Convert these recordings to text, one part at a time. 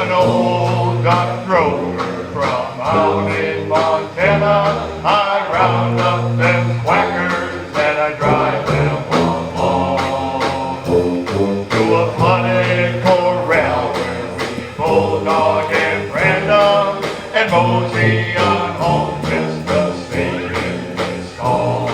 an old duck drover from out in Montana. I round up them quackers and I drive them along to a flooded corral where we bulldog and random and mosey on home just to sing this song.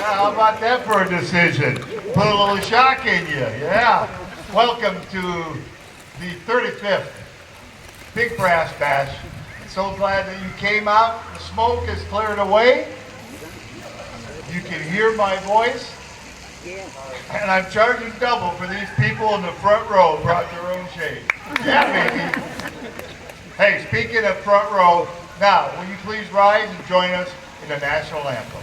How about that for a decision? Put a little shock in you, yeah. Welcome to the 35th Big Brass Bash. So glad that you came out. The smoke is cleared away. You can hear my voice. And I'm charging double for these people in the front row brought their own shade. Yeah, baby. Hey, speaking of front row, now, will you please rise and join us in the national anthem?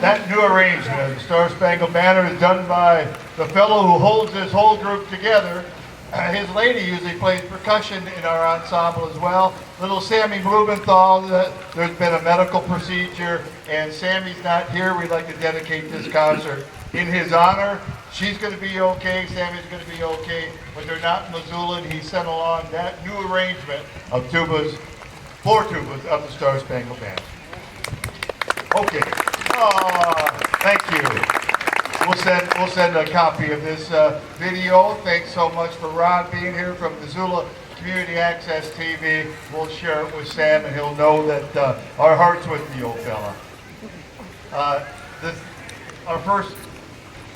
That new arrangement of the Star Spangled Banner is done by the fellow who holds this whole group together. His lady usually plays percussion in our ensemble as well. Little Sammy Blumenthal, there's been a medical procedure and Sammy's not here. We'd like to dedicate this concert in his honor. She's going to be okay, Sammy's going to be okay, but they're not in Missoula, and he sent along that new arrangement of tubas, 4 tubas of the Star Spangled Banner. Okay. Thank you. We'll send a copy of this video. Thanks so much for Ron being here from Missoula Community Access TV. We'll share it with Sam, and he'll know that our heart's with the old fella. Our first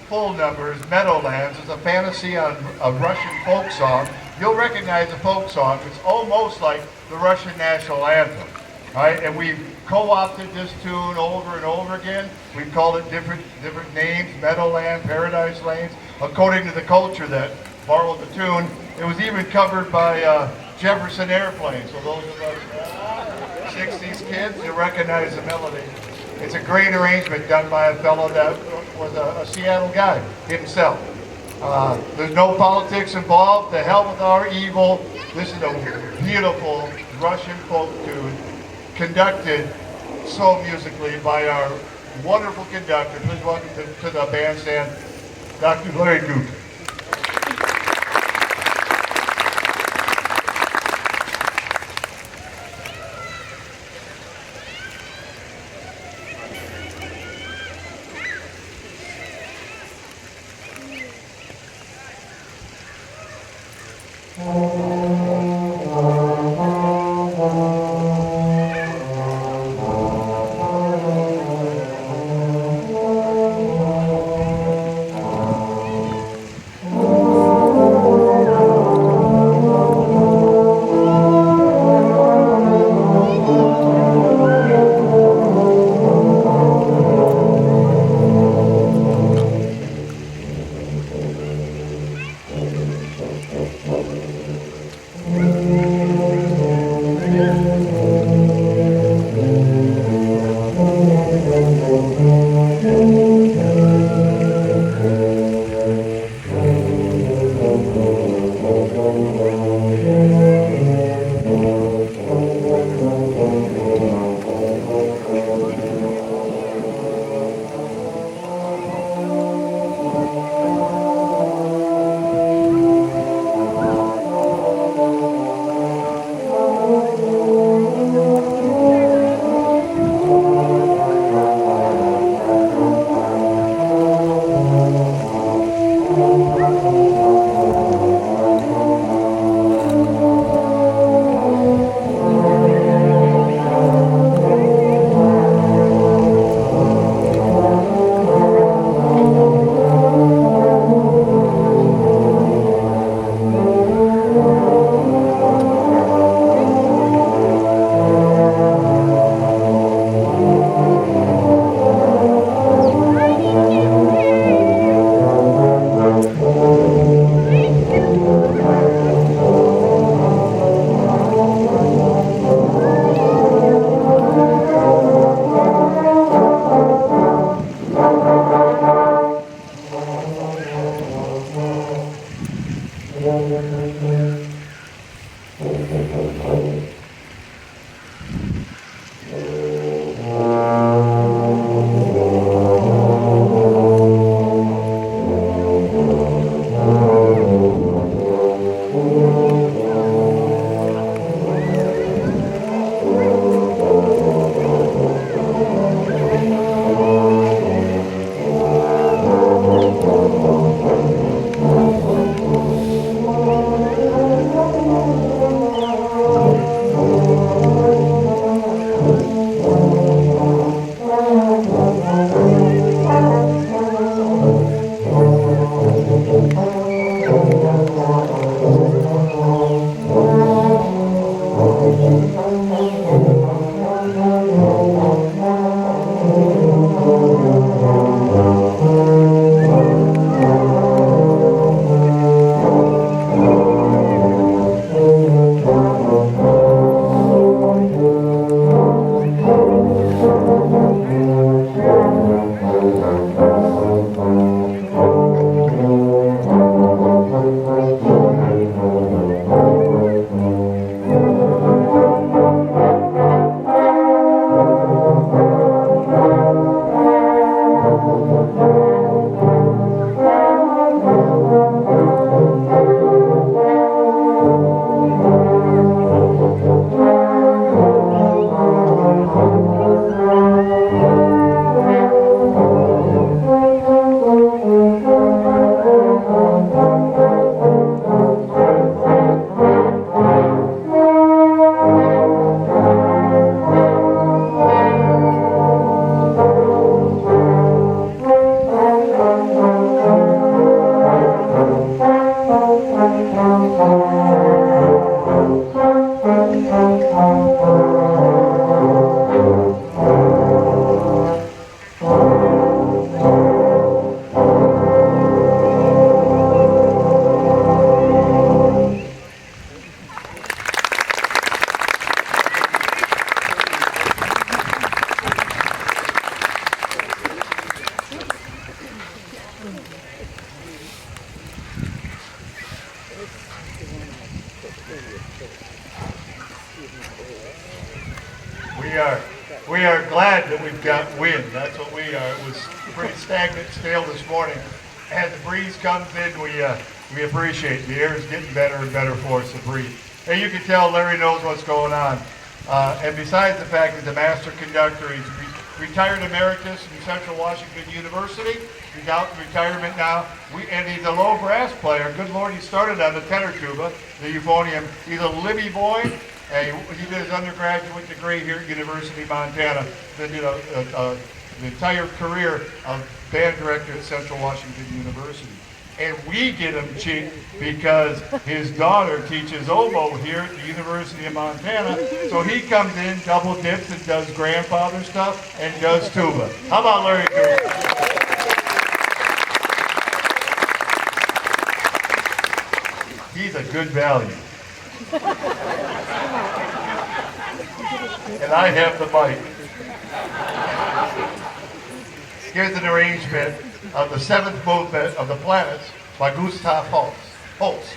full number is Meadowlands. It's a fantasy on a Russian folk song. You'll recognize the folk song. It's almost like the Russian national anthem. All right, and we've co-opted this tune over and over again. We've called it different names, Meadowland, Paradise Lanes, according to the culture that borrowed the tune. It was even covered by Jefferson Airplane, so those of us 60s kids, you recognize the melody. It's a great arrangement done by a fellow that was a Seattle guy himself. There's no politics involved. The hell with our evil. This is a beautiful Russian folk tune conducted so musically by our wonderful conductor. Please welcome to the bandstand, Dr. Larry Duke. glad that we've got wind. That's what we are. It was pretty stagnant still this morning. As the breeze comes in, we appreciate it. The air is getting better and better for us to breathe. And you can tell Larry knows what's going on. And besides the fact that the master conductor, he's retired emeritus from Central Washington University. He's out in retirement now. And he's a low brass player. Good Lord, he started on the tenor tuba, the euphonium. He's a Libby boy. He did his undergraduate degree here at University of Montana. Then did the entire career of band director at Central Washington University. And we get him cheap because his daughter teaches oboe here at the University of Montana. So he comes in, double dips, and does grandfather stuff and does tuba. How about Larry Cooper? He's a good value. And I have the mic. Here's an arrangement of the seventh movement of the Planets by Gustav Holst.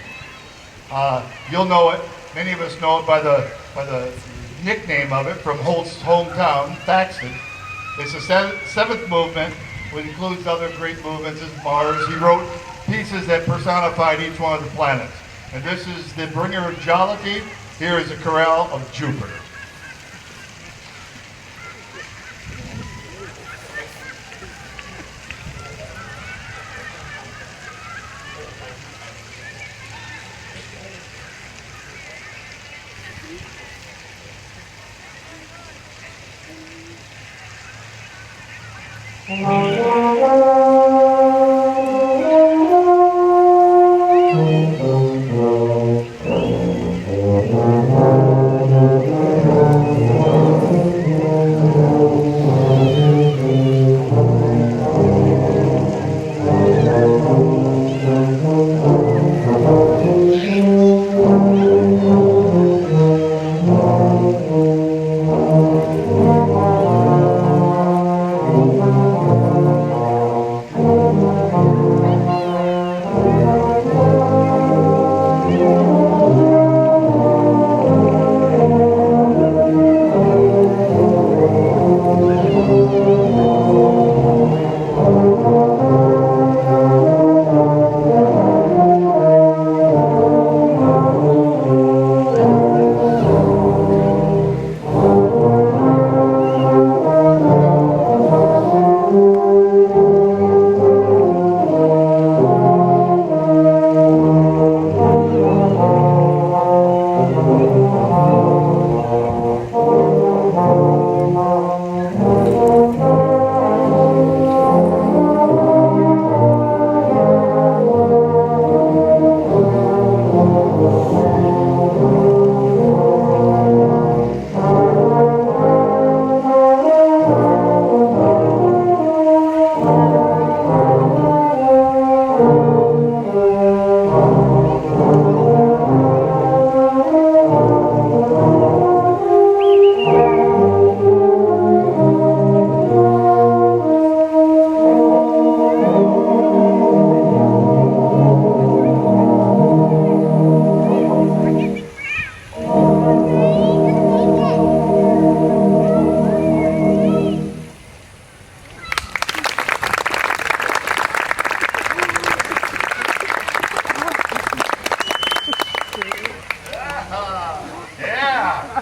You'll know it. Many of us know it by the nickname of it from Holst's hometown, Thaxton. It's the seventh movement, which includes other great movements as Mars. He wrote pieces that personified each one of the planets. And this is the bringer of jollity. Here is the chorale of Jupiter.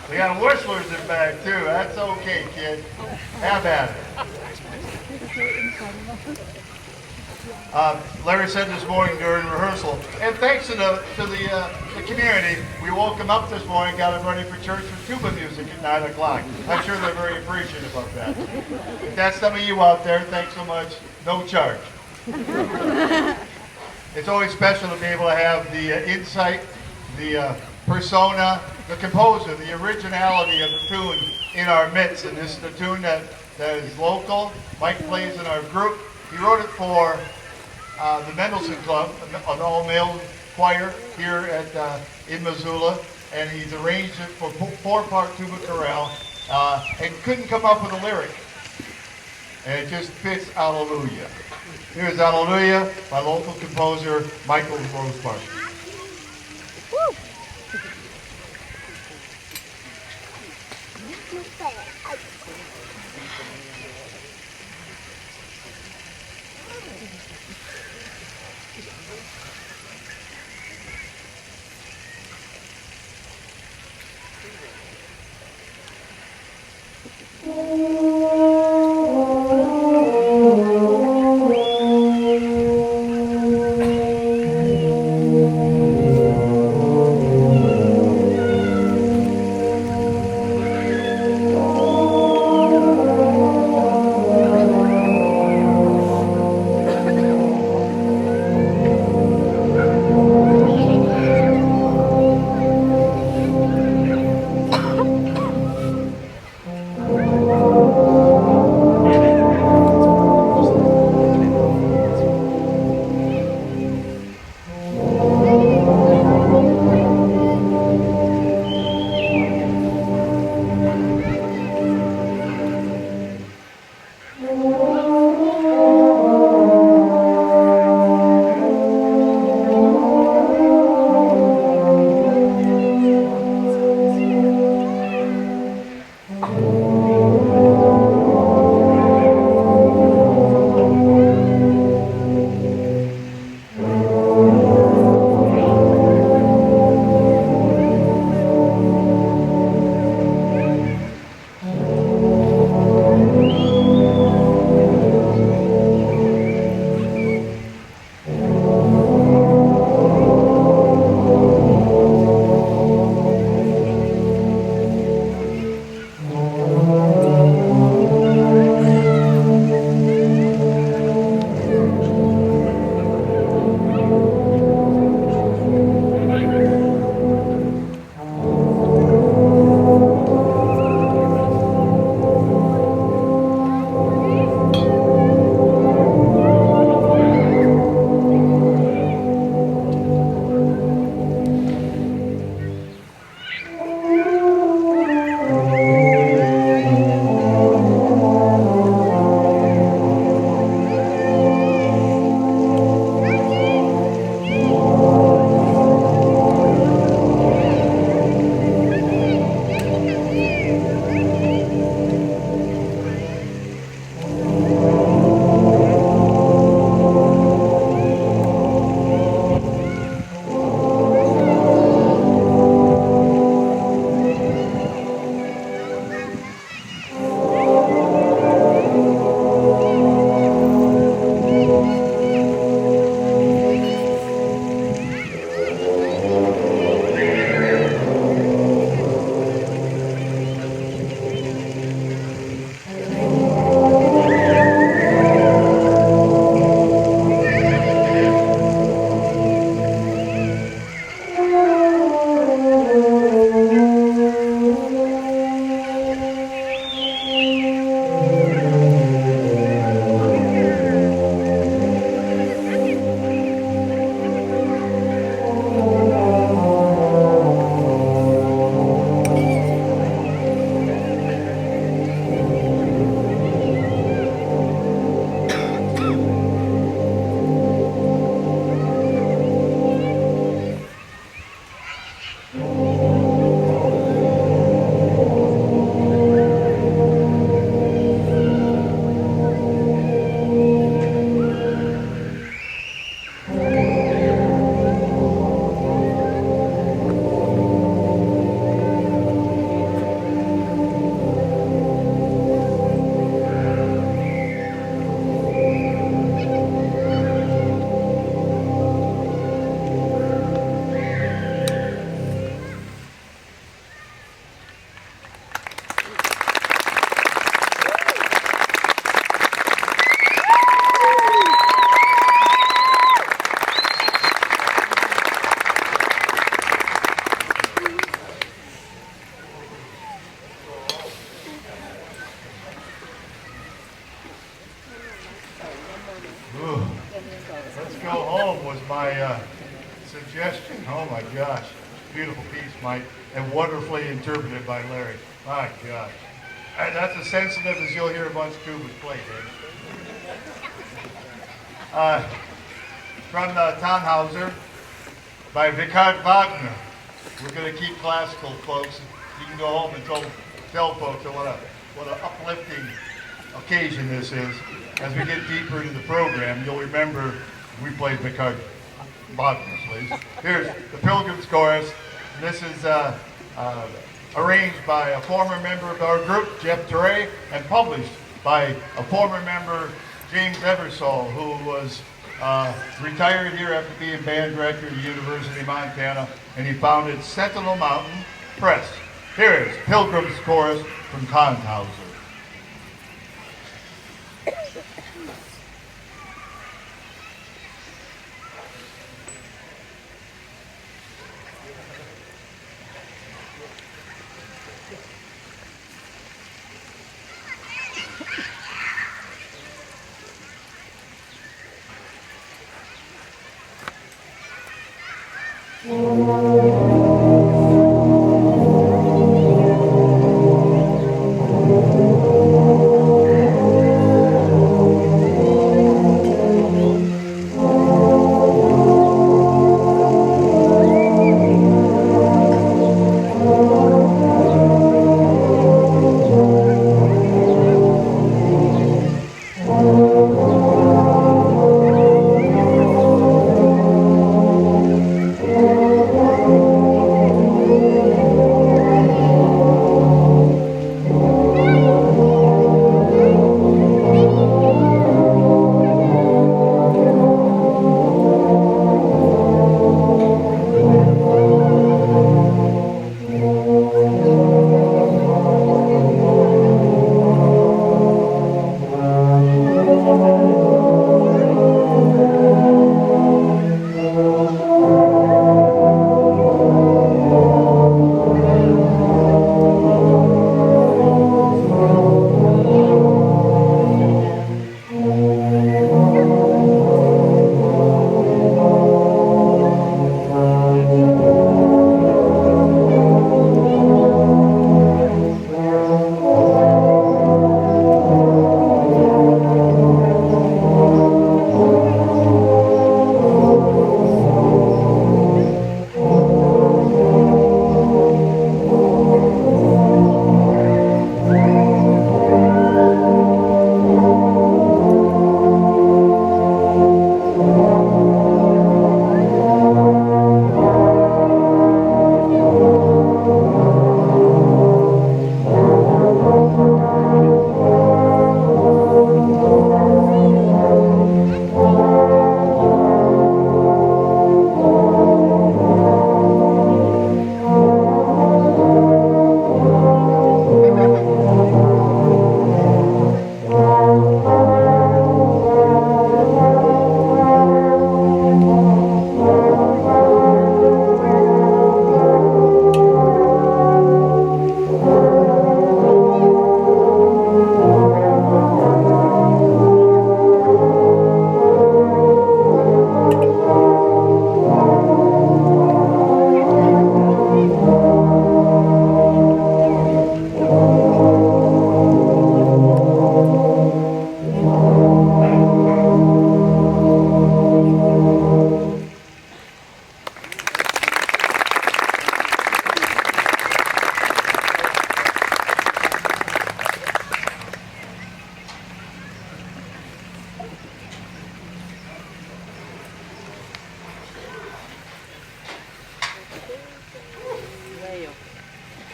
We got whistlers in back too. That's okay, kid. Have at it. Larry said this morning during rehearsal, and thanks to the community, we woke them up this morning, got them ready for church with tuba music at 9 o'clock. I'm sure they're very appreciative of that. If that's some of you out there, thanks so much. No charge. It's always special to be able to have the insight, the persona, the composer, the originality of the tune in our midst. And this is the tune that is local. Mike plays in our group. He wrote it for the Mendelssohn Club, an all-male choir here in Missoula, and he's arranged it for four-part tuba chorale, and couldn't come up with a lyric. And it just fits Hallelujah. Here's Hallelujah by local composer Michael Rosebark. Woo! Let's Go Home was my suggestion. Oh my gosh. Beautiful piece, Mike, and wonderfully interpreted by Larry. My gosh. That's as sensitive as you'll hear a bunch of tubas play, David. From the Tannhauser by Richard Wagner. We're going to keep classical, folks. You can go home and tell folks what an uplifting occasion this is. As we get deeper into the program, you'll remember we played Richard Wagner, please. Here's the Pilgrim's Chorus. This is arranged by a former member of our group, Jeff Teray, and published by a former member, James Eversole, who was retired here after being band director at the University of Montana, and he founded Sentinel Mountain Press. Here is Pilgrim's Chorus from Tannhauser.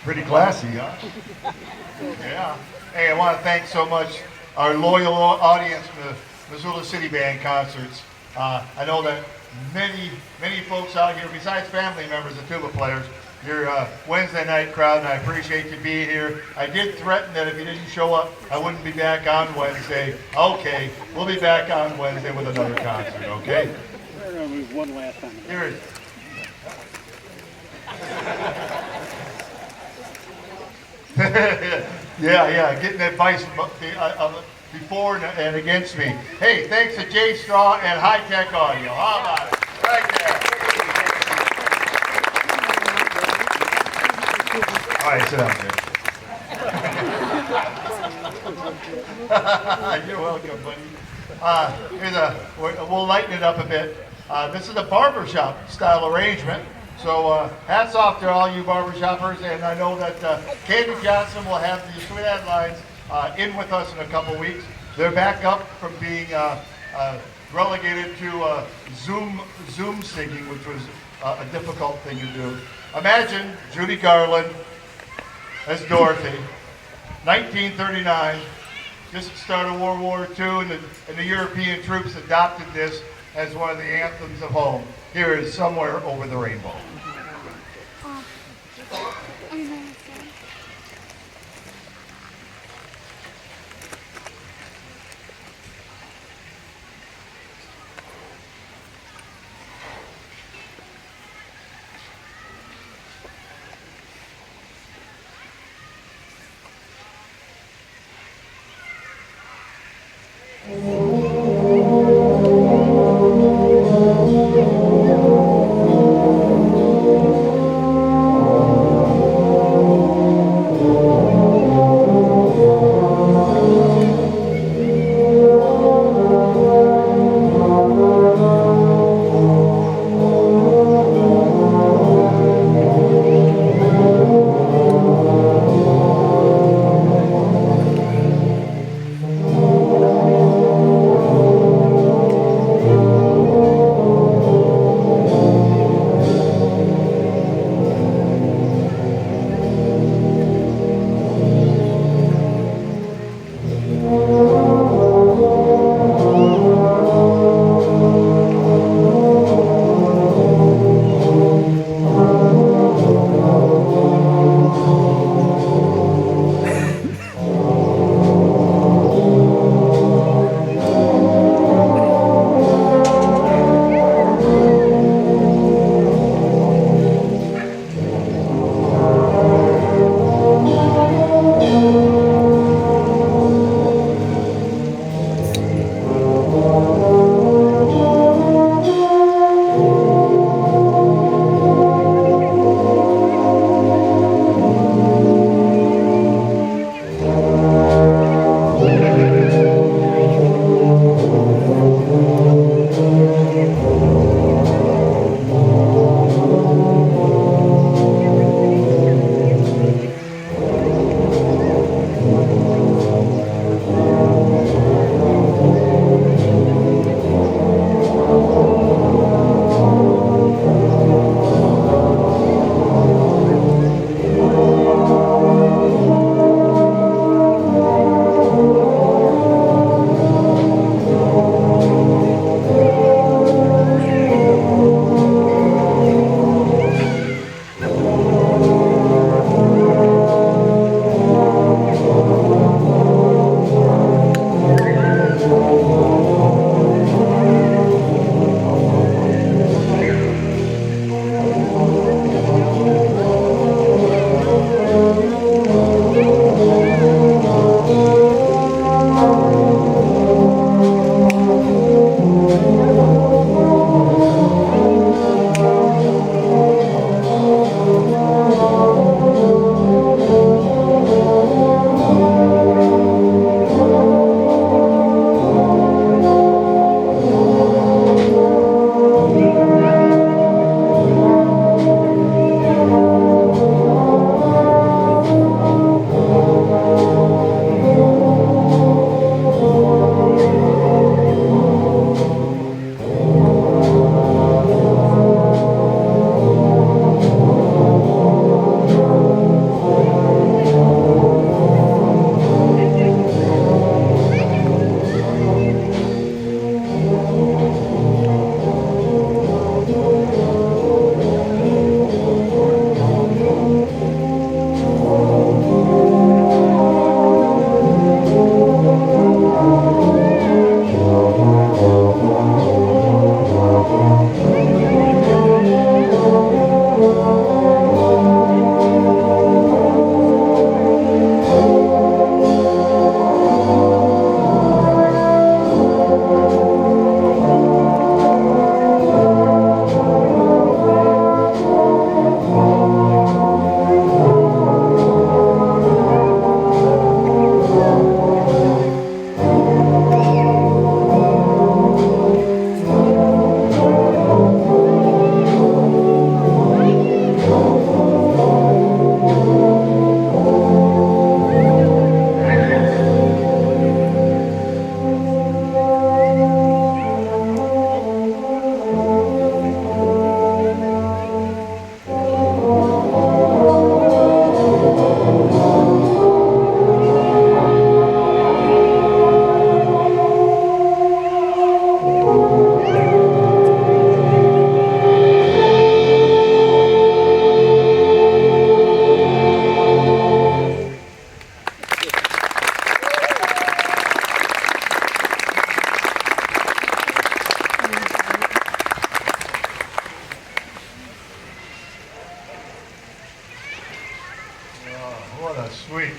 Pretty classy, huh? Yeah. Hey, I want to thank so much our loyal audience for the Missoula City Band concerts. I know that many folks out here, besides family members and tuba players, you're a Wednesday night crowd, and I appreciate you being here. I did threaten that if you didn't show up, I wouldn't be back on Wednesday. Okay, we'll be back on Wednesday with another concert, okay? We're going to move one last time. Here it is. yeah, getting advice from before and against me. Hey, thanks to Jay Straw and High Tech Audio. How about it? Right there. All right, sit down, Jay. You're welcome, buddy. We'll lighten it up a bit. This is a barbershop style arrangement. So hats off to all you barbershoppers, and I know that Candy Johnson will have the Sweet Headlines in with us in a couple weeks. They're back up from being relegated to Zoom singing, which was a difficult thing to do. Imagine Judy Garland as Dorothy, 1939, just the start of World War II, and the European troops adopted this as one of the anthems of home. Here is Somewhere Over the Rainbow.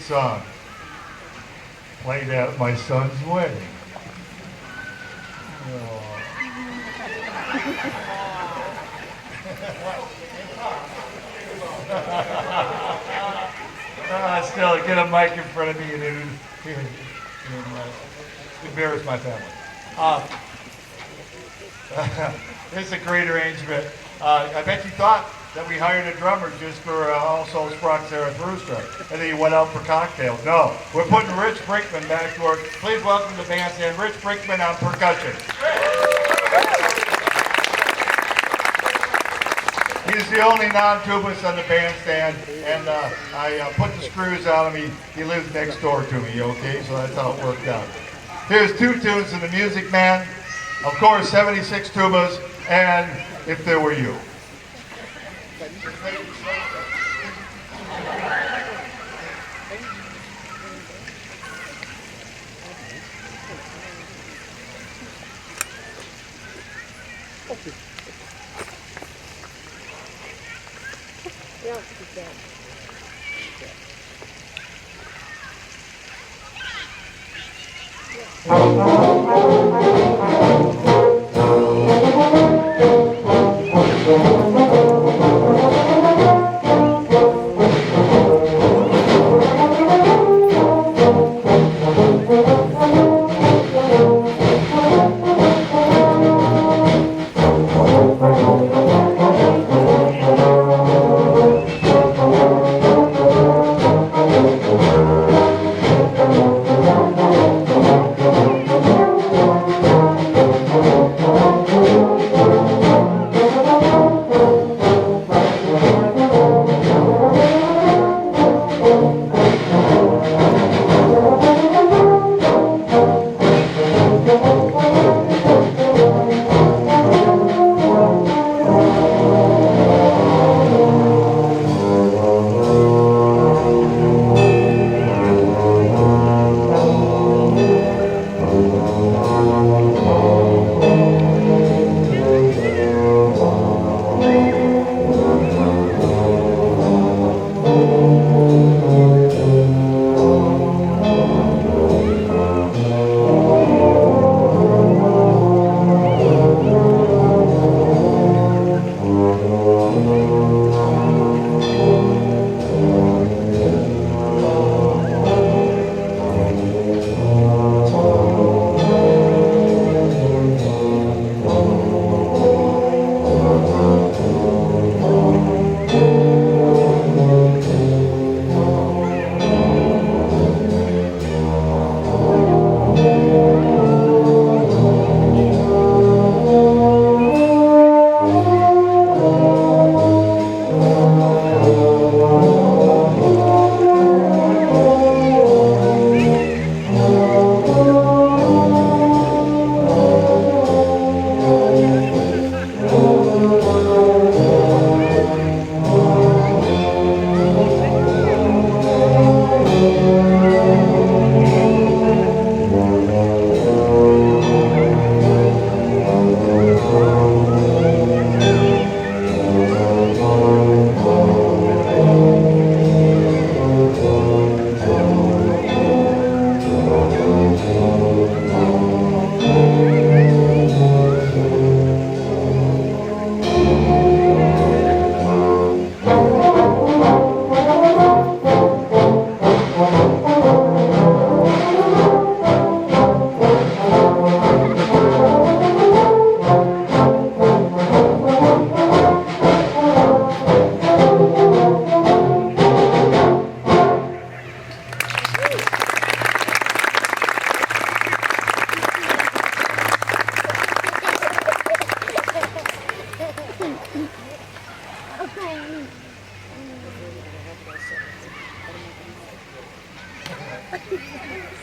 song played at my son's wedding. Oh. Still, get a mic in front of me and embarrass my family. This is a great arrangement. I bet you thought that we hired a drummer just for All Souls Sprach Zarathustra, and then he went out for cocktails. No, we're putting Rich Brinkman back to work. Please welcome the bandstand, Rich Brinkman on percussion. He's the only non-tubist on the bandstand, and I put the screws on him. He lives next door to me, okay? So that's how it worked out. Here's two tunes in the Music Man. Of course, 76 tubas, and If There Were You.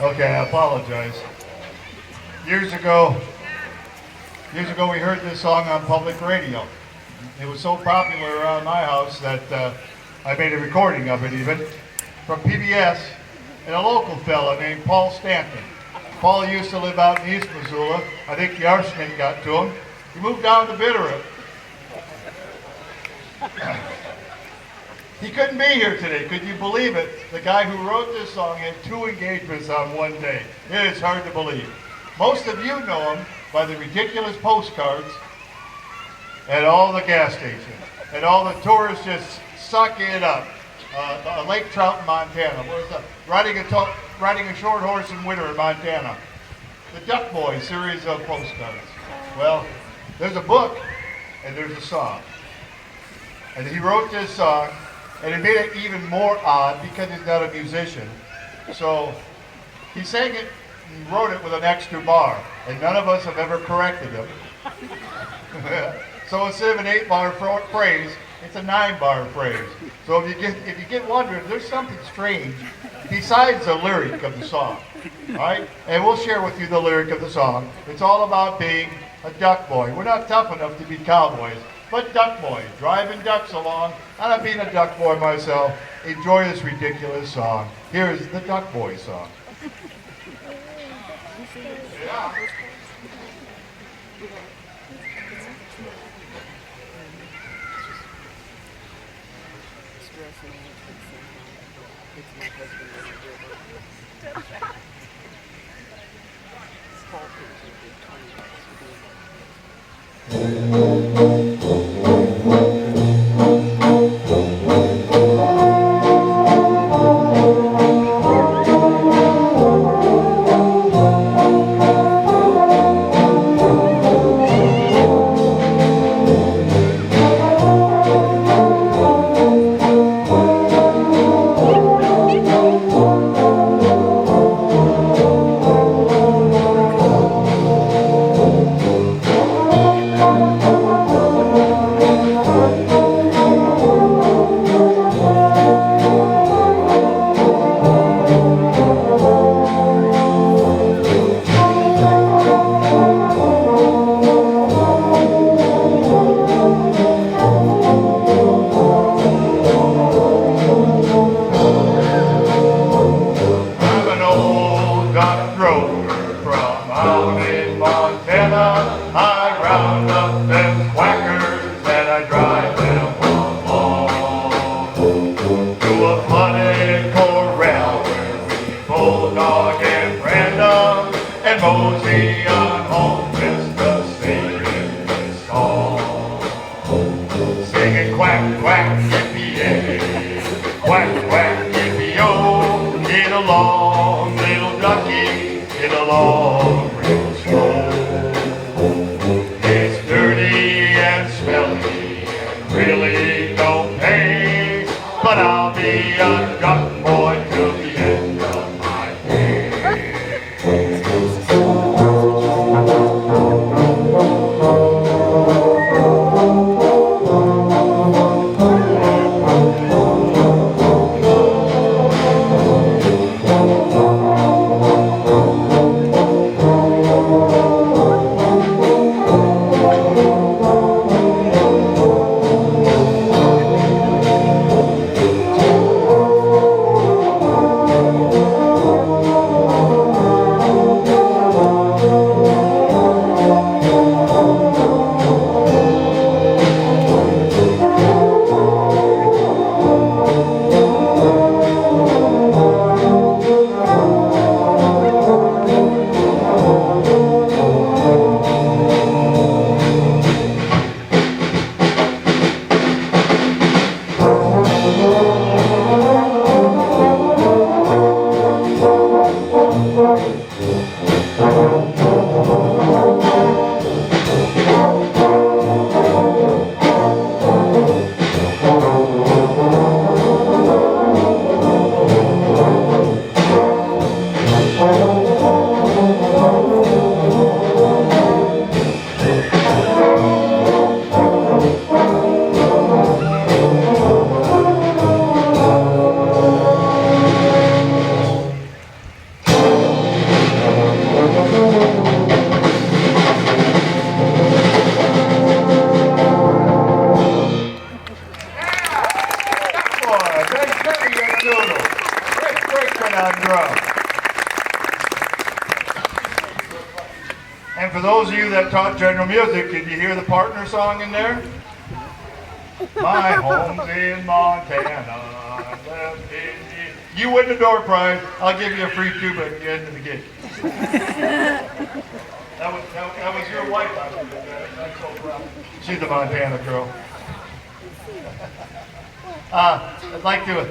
Okay, I apologize. Years ago we heard this song on public radio. It was so popular around my house that I made a recording of it even, from PBS, and a local fella named Paul Stanton. Paul used to live out in East Missoula. I think the arsenic got to him. He moved down to Bitterroot. He couldn't be here today. Could you believe it? The guy who wrote this song had 2 engagements on one day. It is hard to believe. Most of you know him by the ridiculous postcards at all the gas stations. And all the tourists just suck it up. Lake Trout in Montana. What is that? Riding a short horse in winter in Montana. The Duck Boy series of postcards. Well, there's a book and there's a song. And he wrote this song, and it made it even more odd because he's not a musician. So he sang it and wrote it with an extra bar, and none of us have ever corrected him. So instead of an 8-bar phrase, it's a 9-bar phrase. So if you get wondering, there's something strange besides the lyric of the song. All right? And we'll share with you the lyric of the song. It's all about being a duck boy. We're not tough enough to be cowboys, but duck boys, driving ducks along. And I'm being a duck boy myself. Enjoy this ridiculous song. Here's the Duck Boy song. Yeah. Mosey on home just to sing this song. Singing quack, quack, yippee-yay, quack, quack, yippee-yo. Get along, little ducky, get along real slow. It's dirty and smelly and really don't pay, but I'll be a duck boy till the end of my days. And for those of you that taught general music, did you hear the partner song in there? My home's in Montana. I left India. You win the door prize. I'll give you a free tuba at the end of the gig. That was your wife. I'm so proud. She's a Montana girl. I'd like to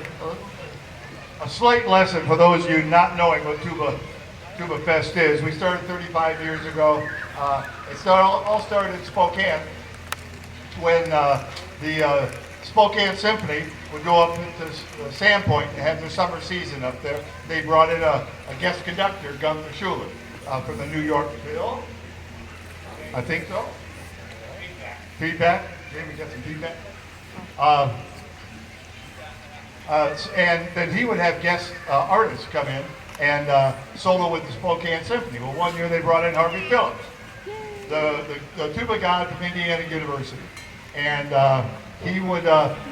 a slight lesson for those of you not knowing what Tuba Fest is. We started 35 years ago. All started in Spokane when the Spokane Symphony would go up into Sandpoint and have their summer season up there. They brought in a guest conductor, Gunther Schuller, from the New York Phil. I think so. Feedback? Jamie got some feedback? And then he would have guest artists come in and solo with the Spokane Symphony. Well, one year they brought in Harvey Phillips, the tuba guy from Indiana University. And he would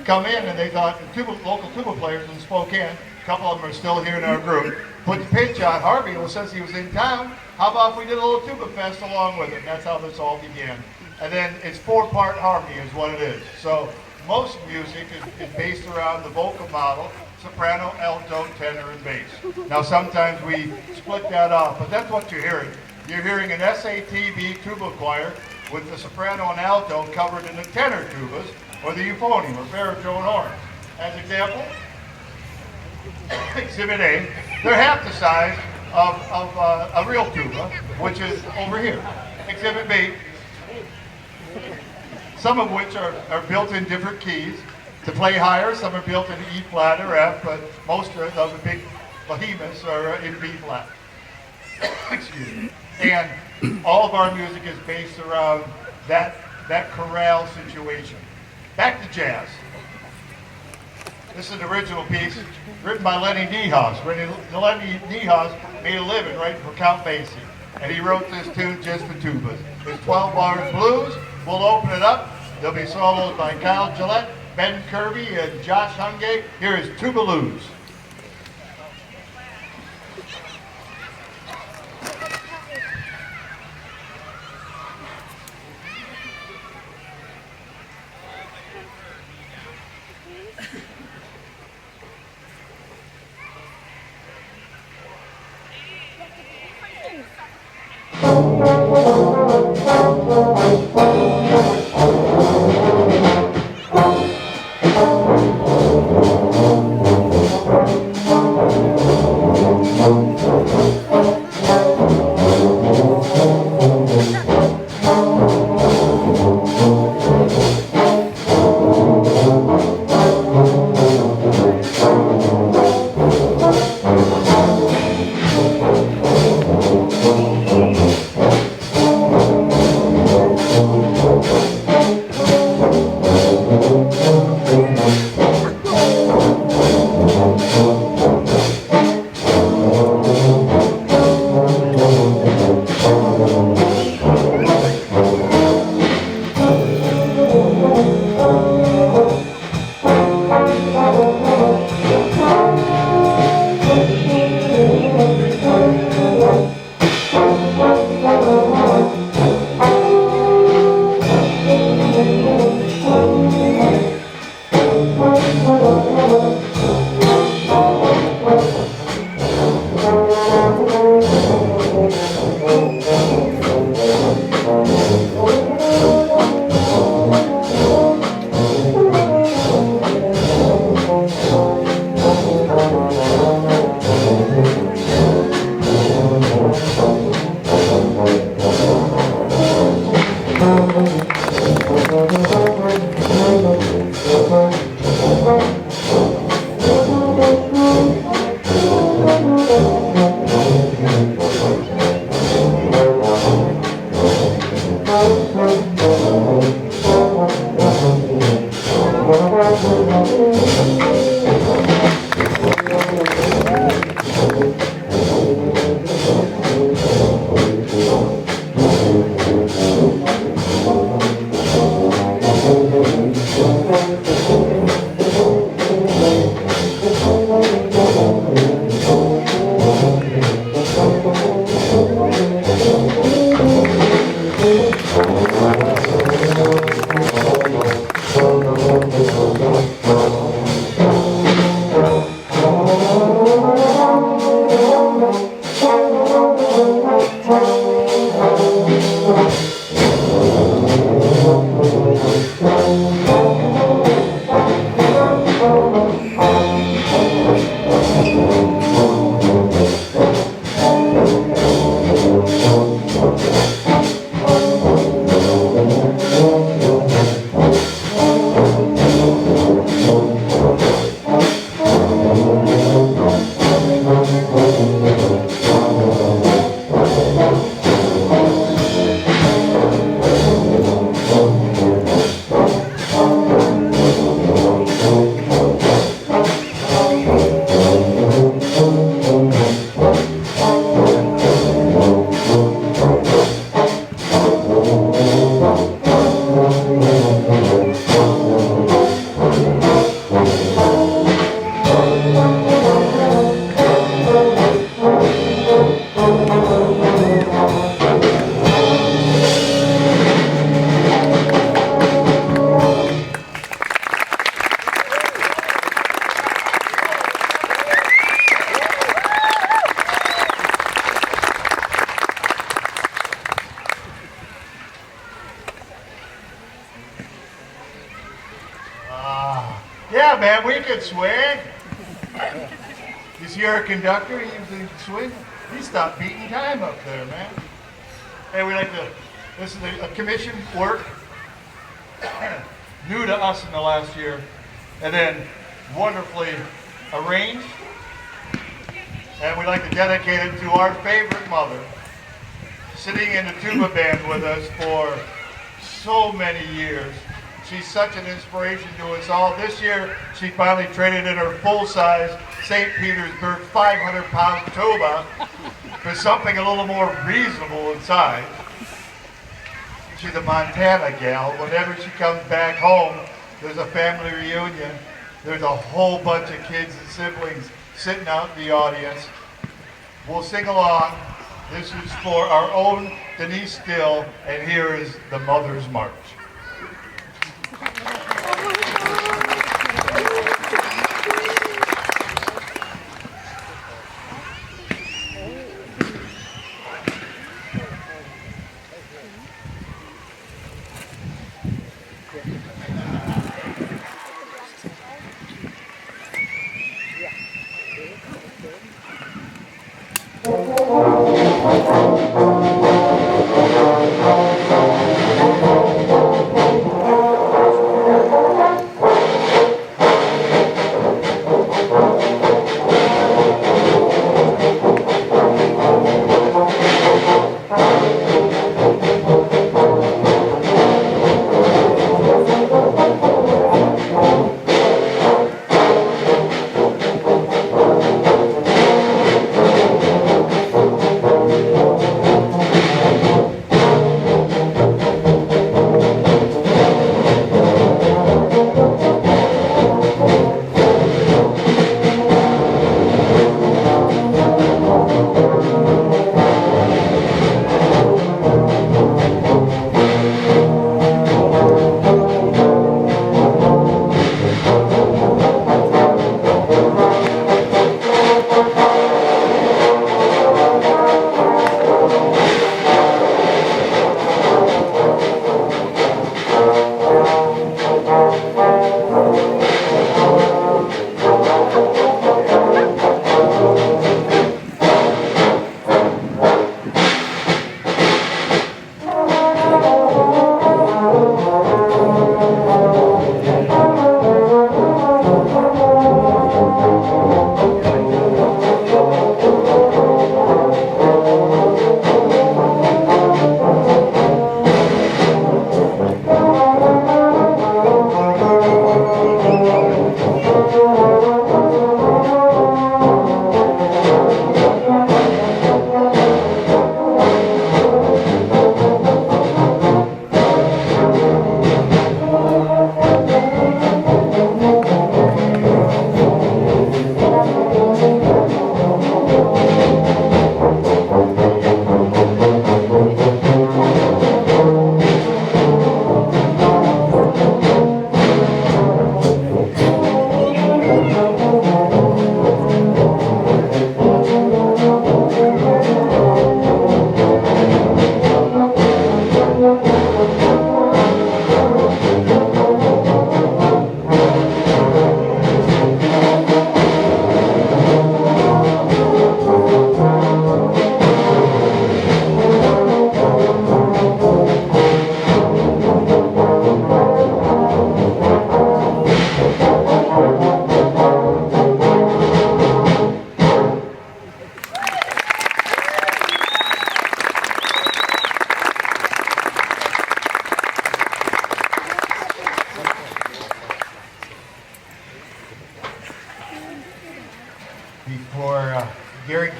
come in, and they thought the local tuba players in Spokane, a couple of them are still here in our group, put the pitch on Harvey. Well, since he was in town, how about if we did a little tuba fest along with it? That's how this all began. And then it's 4-part harmony is what it is. So most music is based around the vocal model: soprano, alto, tenor, and bass. Now sometimes we split that off, but that's what you're hearing. You're hearing an SATB tuba choir with the soprano and alto covered in the tenor tubas, or the euphonium, or baritone horns. As example, Exhibit A, they're half the size of a real tuba, which is over here. Exhibit B, some of which are built in different keys. To play higher, some are built in E flat or F, but most of the big behemoths are in B flat. Excuse me. And all of our music is based around that chorale situation. Back to jazz. This is an original piece written by Lenny Niehaus. Lenny Niehaus made a living writing for Count Basie, and he wrote this tune just for tubas. It's 12 bars blues. We'll open it up. There'll be solos by Kyle Gillette, Ben Kirby, and Josh Hungate. Here is Tubaloos. Yeah, man, we could swing. You see our conductor? He usually swing. He stopped beating time up there, man. Hey, we like to. This is a commission work, new to us in the last year, and then wonderfully arranged. And we like to dedicate it to our favorite mother, sitting in the tuba band with us for so many years. She's such an inspiration to us all. This year, she finally traded in her full-size St. Petersburg 500-pound tuba for something a little more reasonable inside. She's a Montana gal. Whenever she comes back home, there's a family reunion. There's a whole bunch of kids and siblings sitting out in the audience. We'll sing along. This is for our own Denise Still, and here is the Mother's March.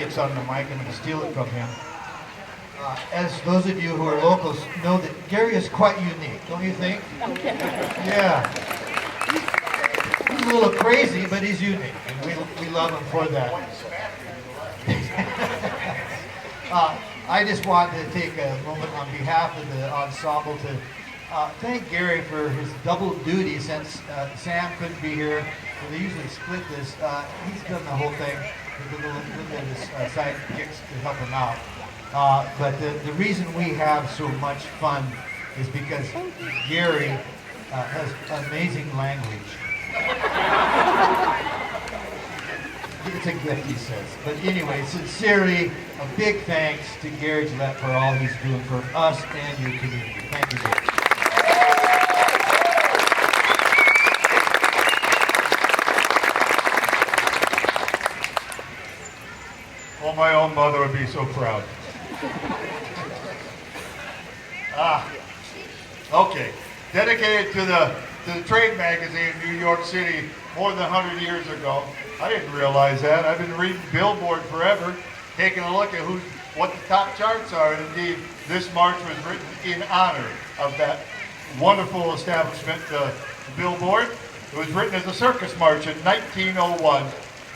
gets on the mic, I'm going to steal it from him. As those of you who are locals know that Gary is quite unique, don't you think? Yeah. He's a little crazy, but he's unique, and we love him for that. I just wanted to take a moment on behalf of the ensemble to thank Gary for his double duty since Sam couldn't be here. So they usually split this. He's done the whole thing with a little bit of his sidekicks to help him out. But the reason we have so much fun is because Gary has amazing language. It's a gift, he says. But anyway, sincerely, a big thanks to Gary Gillette for all he's doing for us and your community. Thank you, Gary. Well, my own mother would be so proud. Okay. Dedicated to the trade magazine in New York City more than 100 years ago. I didn't realize that. I've been reading Billboard forever, taking a look at what the top charts are. And indeed, this march was written in honor of that wonderful establishment, Billboard. It was written as a circus march in 1901.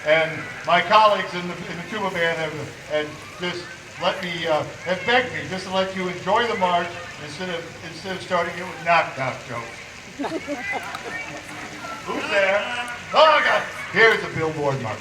And my colleagues in the tuba band have just have begged me just to let you enjoy the march instead of starting it with knock-knock jokes. Who's there? Oh, God. Here's the Billboard march.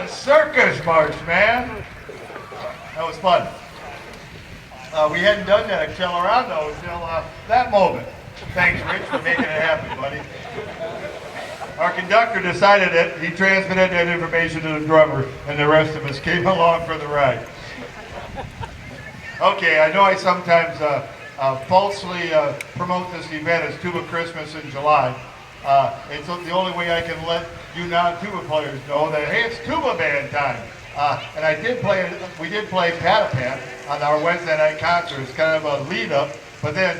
Circus march, man. That was fun. We hadn't done that at Colorado until that moment. Thanks, Rich, for making it happen, buddy. Our conductor decided it. He transmitted that information to the drummer, and the rest of us came along for the ride. Okay, I know I sometimes falsely promote this event as Tuba Christmas in July. And so the only way I can let you non-tuba players know that, hey, it's tuba band time. And we did play Patapan on our Wednesday night concert. It's kind of a lead up, but then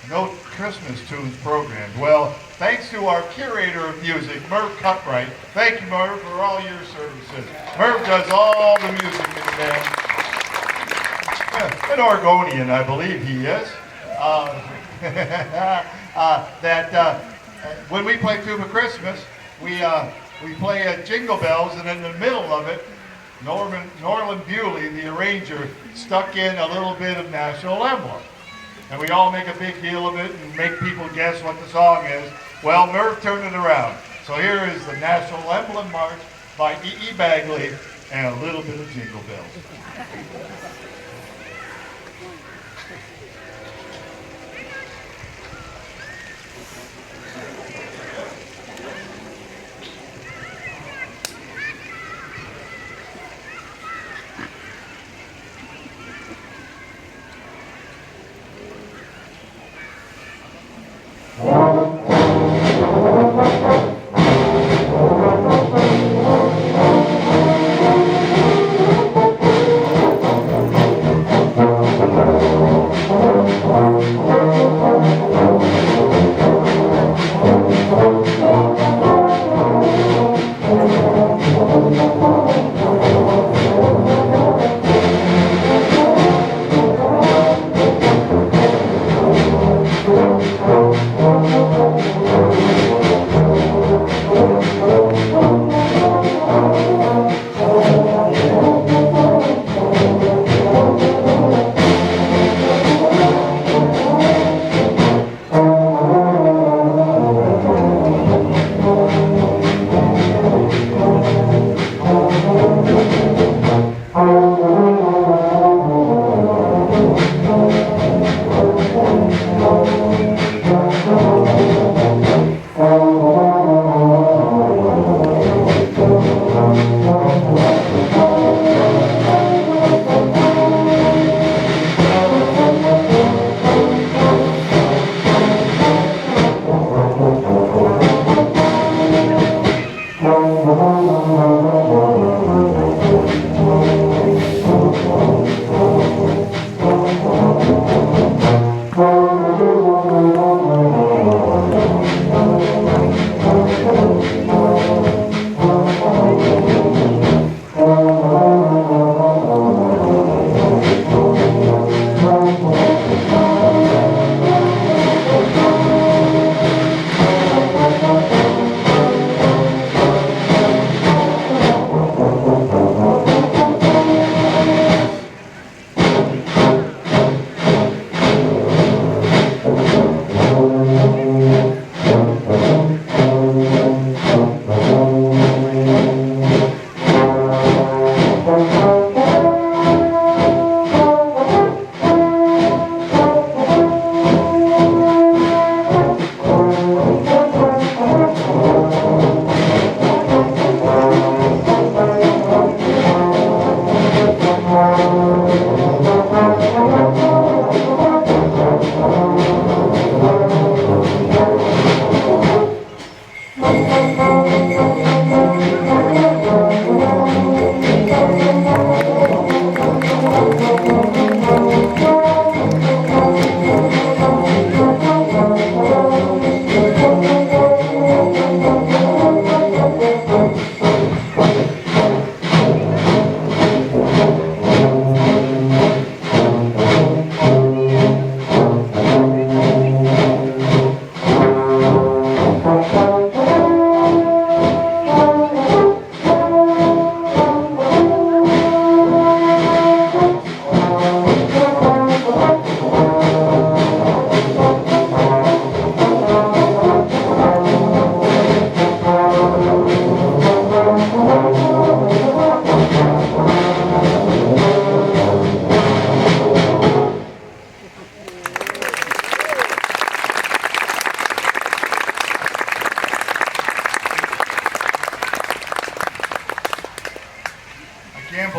no Christmas tunes programmed. Well, thanks to our curator of music, Merv Cutright. Thank you, Merv, for all your services. Merv does all the music in the band. An Oregonian, I believe he is. When we play Tuba Christmas, we play Jingle Bells, and in the middle of it, Norland Bewley, the arranger, stuck in a little bit of National Emblem. And we all make a big deal of it and make people guess what the song is. Well, Merv turned it around. So here is the National Emblem March by E. E. Bagley and a little bit of Jingle Bells.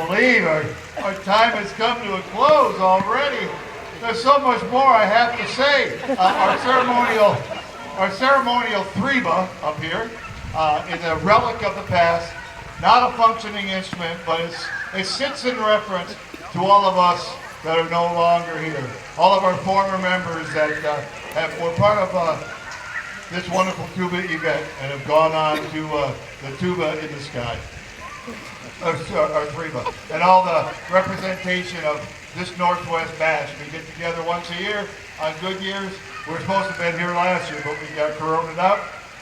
believe our time has come to a close already. There's so much more I have to say. Our ceremonial thriba up here is a relic of the past. not a functioning instrument, but it sits in reference to all of us that are no longer here. All of our former members that were part of this wonderful tuba event and have gone on to the tuba in the sky. Or Thriba, and all the representation of this Northwest Bash. We get together once a year on good years. We're supposed to have been here last year, but we got coroned up.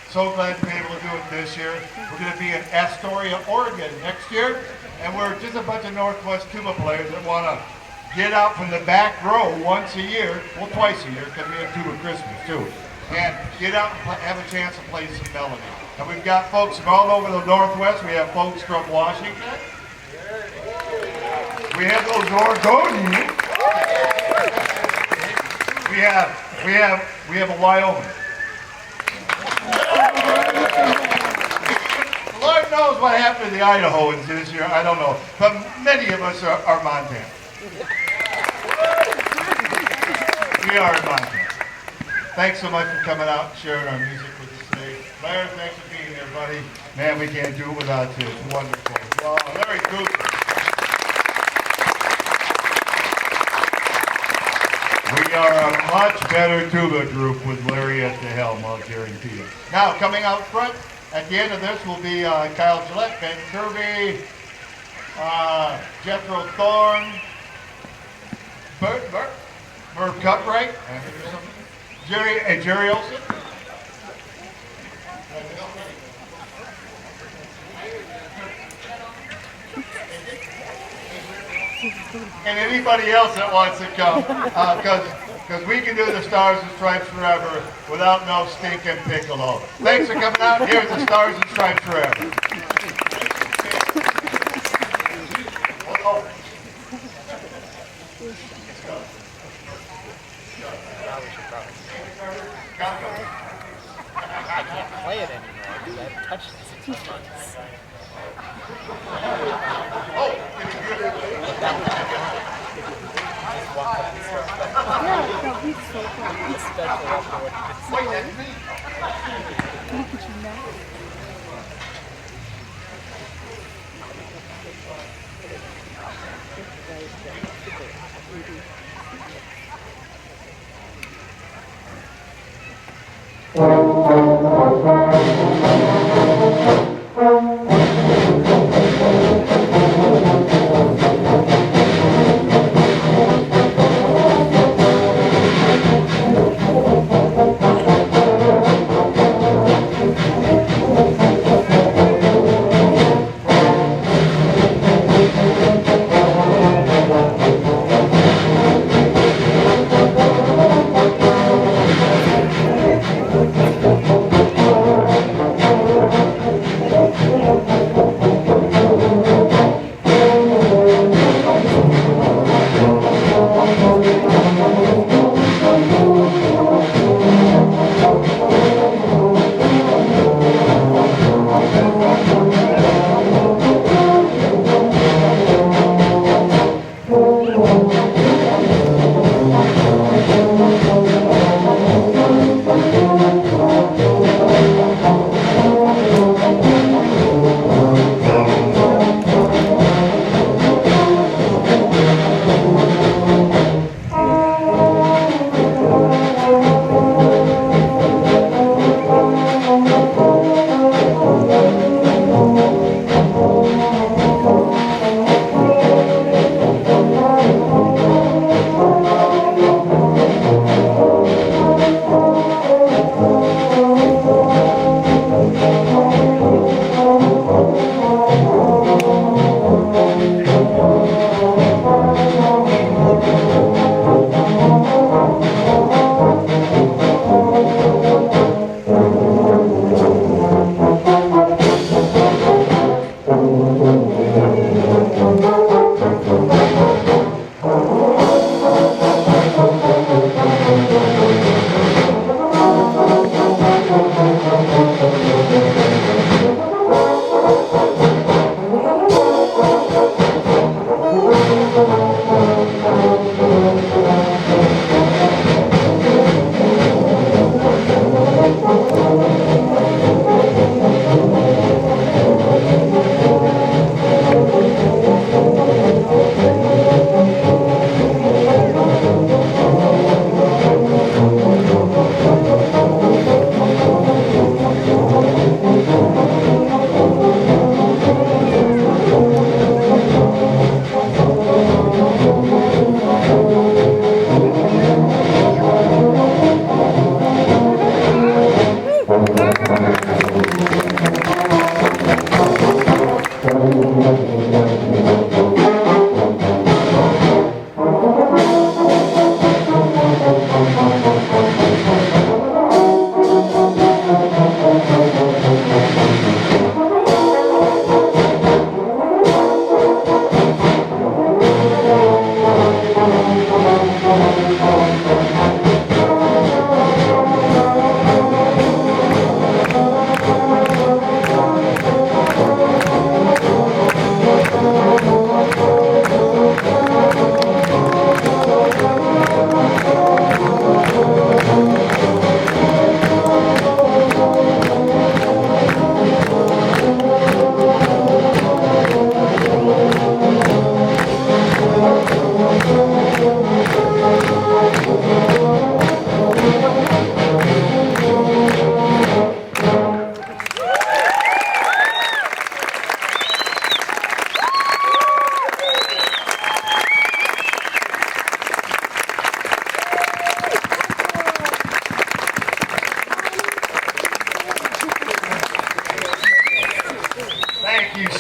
So glad to be able to do it this year. We're going to be in Astoria, Oregon next year, and we're just a bunch of Northwest tuba players that want to get out from the back row once a year, well, twice a year, because we have tuba Christmas too, and get out and have a chance to play some melody. And we've got folks from all over the Northwest. We have folks from Washington. We have those Oregonians. We have a Wyoming. Lord knows what happened to the Idahoans this year. I don't know. But many of us are Montana. We are in Montana. Thanks so much for coming out and sharing our music with us today. Larry, thanks for being here, buddy. Man, we can't do it without you. It's wonderful. Well, Larry Cooper. We are a much better tuba group with Larry at the helm, I'll guarantee you. Now, coming out front, at the end of this will be Kyle Gillette, Ben Kirby, Jethro Thorne, Merv Cutright, Jerry Olson. And anybody else that wants to come, because we can do the Stars and Stripes Forever without no stinking piccolo. Thanks for coming out. Here's the Stars and Stripes Forever. I can't play it anymore because I haven't touched it in 6 months. Yeah, no, he's so cool. It's special after what you did. Look at you now.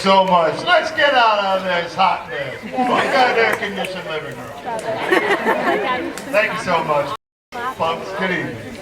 so much. Let's get out of this hotness. We got an air-conditioned living room. Thank you so much, folks. Good evening.